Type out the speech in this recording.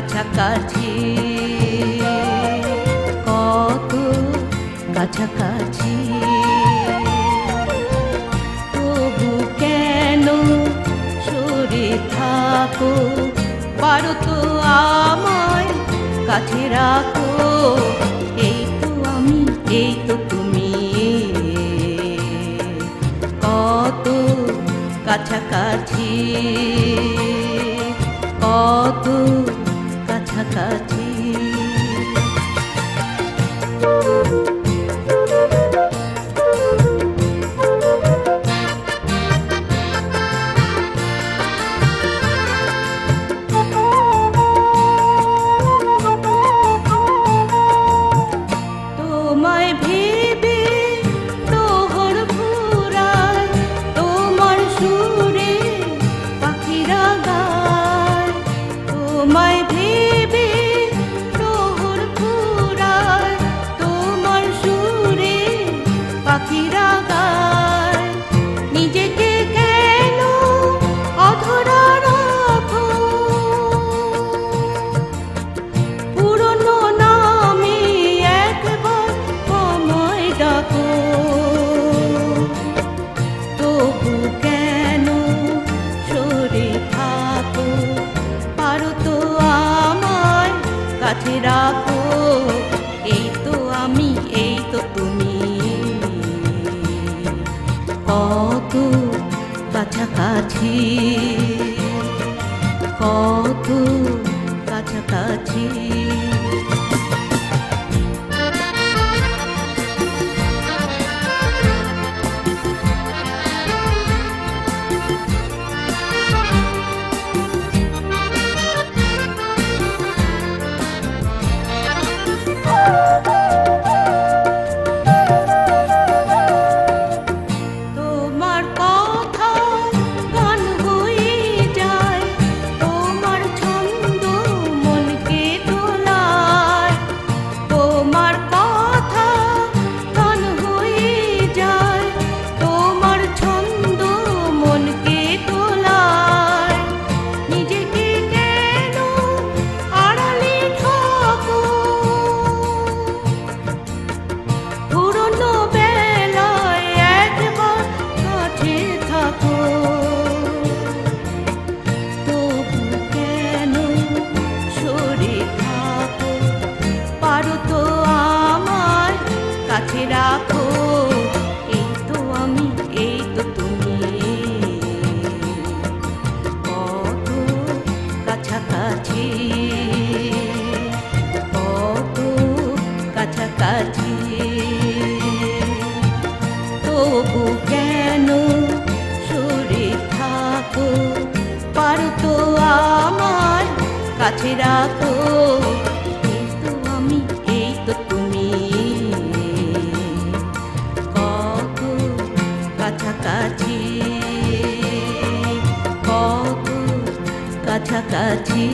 কাছাকাছি, কত কাছাকাছি। তবু কেন সরে থাকো, পারো তো আমায় কাছে রাখো। এই তো আমি, এই তো তুমি, কত কাছাকাছি, কত কাছাকাছি। তোমায় ভেবে প্রহর ফুরায়, তোমার সুরে পাখিরা গায়। তোমায় ভেবে প্রহর ফুরায়, তোমার সুরে পাখিরা গায়। নিজেকে কেন অধরা রাখো, পুরনো নামে একবার আমায় ডাকো। তবু কেন সরে থাকো, পারো তো আমায় কাছে রাখো। এই তো আমি, এই তো তুমি, কত কাছাকাছি, কত কাছাকাছি। তোমার কথা গান হয়ে যায়, তোমার ছন্দ মনকে দোলায়। তোমার কথা গান হয়ে যায়, তোমার ছন্দ মনকে দোলায়। নিজেকে কেন আড়ালে ঢাকো, পুরনো বেলায় একবার কাছে থাকো। তবু কেন সরে থাকো, পারো তো আমায় কাছে রাখো। এই তো আমি, এই তো তুমি, কত কাছাকাছি, কত কাছাকাছি। তবু কেন সরে থাকো, পারো তো আমায় কাছে রাখো। এই তো আমি, এই তো তুমি, কত কাছাকাছি, কত কাছাকাছি।